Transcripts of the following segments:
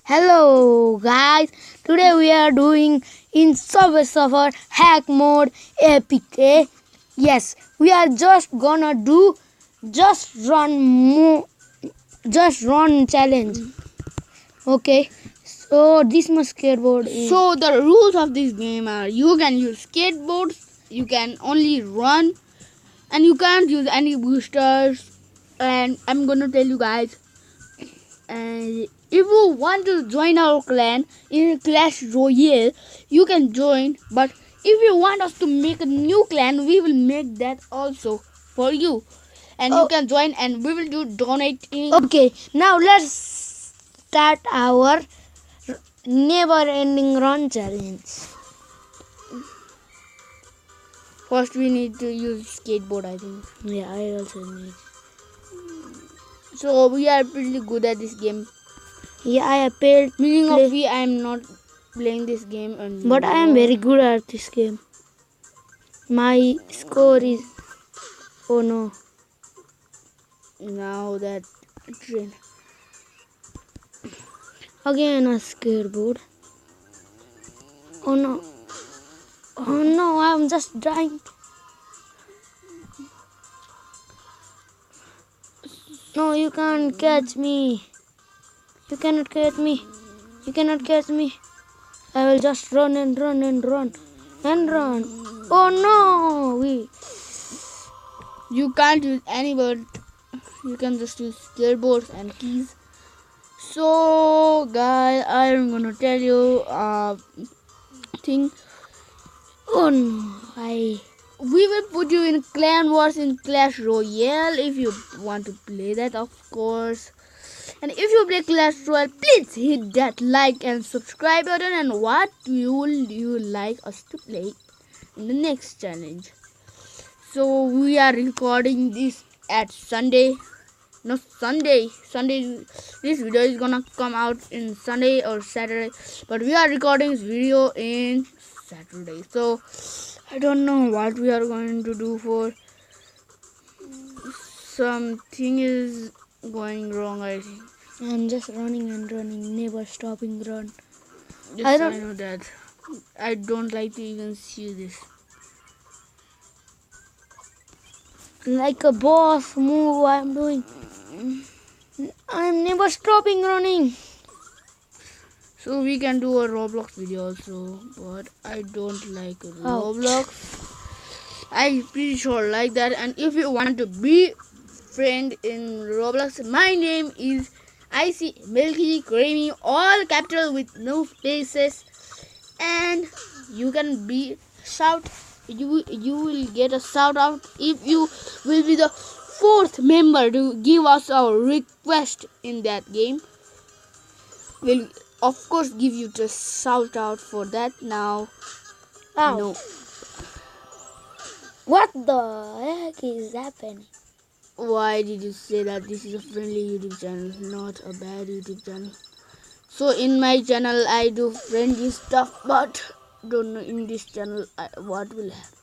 Hello guys, today we are doing in Subway Surfer hack mode APK. Yes, we are just gonna do just run just run challenge. Okay, so this my skateboard is So the rules of this game are you can use skateboards, you can only run, and you can't use any boosters. And I'm gonna tell you guys, and if you want to join our clan in Clash Royale, you can join. But if you want us to make a new clan, we will make that also for you, and you can join, and we will do donating. okay. Now let's start our never-ending run challenge. First, we need to use skateboard, I think. Yeah, I also need. So we are pretty good at this game. Yeah, I paid. Meaning of we, I am not playing this game, and But I am very good at this game. My score is. Oh no. now that train. Again a skateboard. Oh no. Oh no, I'm just dying. No, you can't catch me. You cannot catch me. You cannot catch me. I will just run and run and run and run. Oh no! You can't use any bird. You can just use skateboards and keys. So guys, I'm gonna tell you thing. Oh no, We will put you in Clan Wars in Clash Royale if you want to play that, of course. And if you play Clash Royale, please hit that like and subscribe button. And what will you like us to play in the next challenge? So we are recording this at Sunday. No, Sunday. This video is gonna come out in Sunday or Saturday, but we are recording this video in Saturday. So I don't know what we are going to do for. Something is going wrong, I think. I'm just running and running, never stopping run. Yes, I I don't- know that. I don't like to even see this. Like a boss move I'm doing. I'm never stopping running. So we can do a Roblox video also, but I don't like Roblox. I'm pretty sure like that. And if you want to be friend in Roblox, my name is IC Milky Creamy, all capital with no spaces, and you can be shout. You will get a shout out if you will be the fourth member to give us our request in that game. We'll of course give you the shout out for that. Now Ow. no. What the heck is happening? Why did you say that? This is a friendly YouTube channel, not a bad YouTube channel. So in my channel I do friendly stuff, but don't know in this channel what will happen.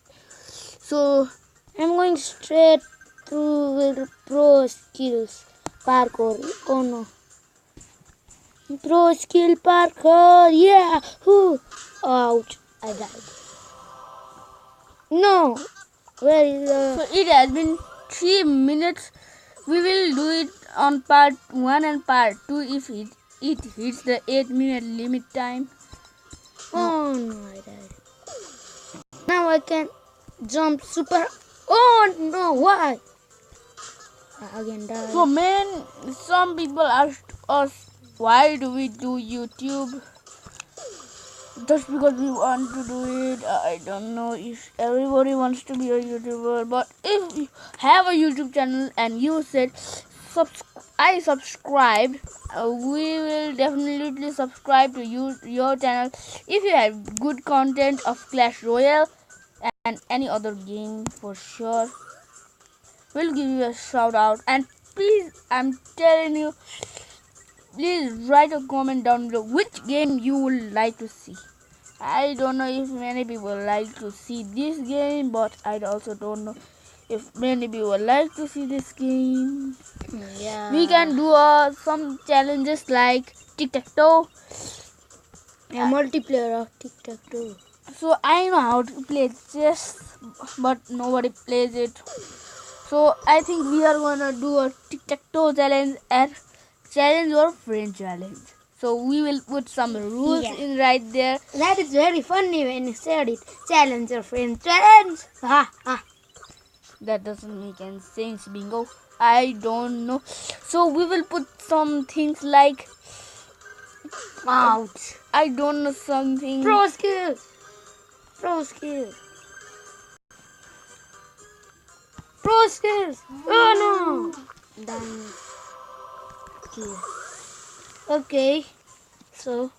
So I'm going straight through with pro skills parkour. Oh no. Pro skill parkour. Yeah. Whoo. Ouch. I died. No. Where is so it has been 3 minutes. We will do it on part 1 and part 2 if it hits the 8-minute limit time. Oh no, I died. Now I can jump super. Oh no, why? I again died. So man, some people asked us why do we do YouTube? Just because we want to do it. I don't know if everybody wants to be a YouTuber, but if you have a YouTube channel and you said I subscribed, we will definitely subscribe to your channel if you have good content of Clash Royale and any other game for sure. We'll give you a shout out, and please, I'm telling you, please write a comment down below which game you would like to see. I don't know if many people like to see this game, but I also don't know if many people like to see this game, Yeah. we can do some challenges like tic-tac-toe. A multiplayer of tic-tac-toe. So I know how to play chess, but nobody plays it. So I think we are gonna do a tic-tac-toe challenge and challenge your friend challenge. So we will put some rules Yeah. in right there. That is very funny when you said it. Challenge your friend. Challenge. Ha ha. That doesn't make any sense, Bingo. I don't know. So we will put some things like Ouch. I don't know something. Pro skills. Pro skills. Pro skills. Oh no. Done. Skills. Okay. So.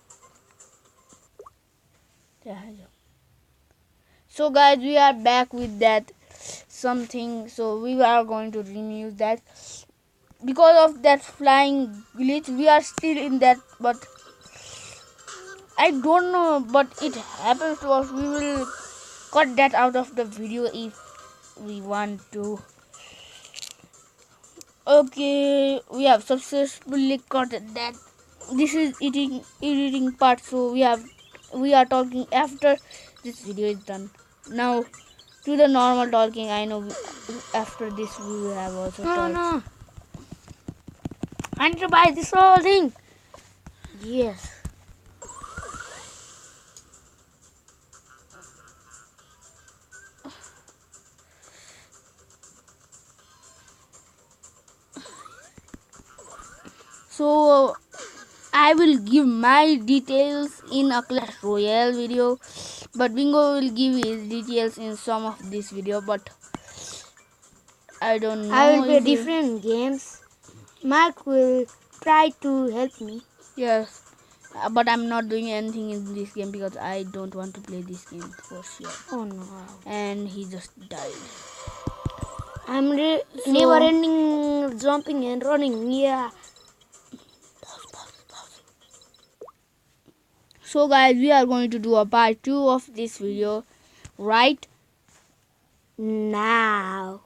So guys, we are back with that something. So we are going to remove that because of that flying glitch. We are still in that, but I don't know. But it happens to us. We will cut that out of the video if we want to. Okay, we have successfully cut that. This is editing part, so we are talking after this video is done. Now to the normal talking. I know after this we will have also No, talked. no. I need to buy this whole thing. Yes. So I will give my details in a Clash Royale video, but Bingo will give his details in some of this video. But I don't know. I will play if he- different games. Mark will try to help me. Yes, but I'm not doing anything in this game because I don't want to play this game for sure. Oh no. And he just died. I'm never ending jumping and running. Yeah. So guys, we are going to do a part 2 of this video right Now.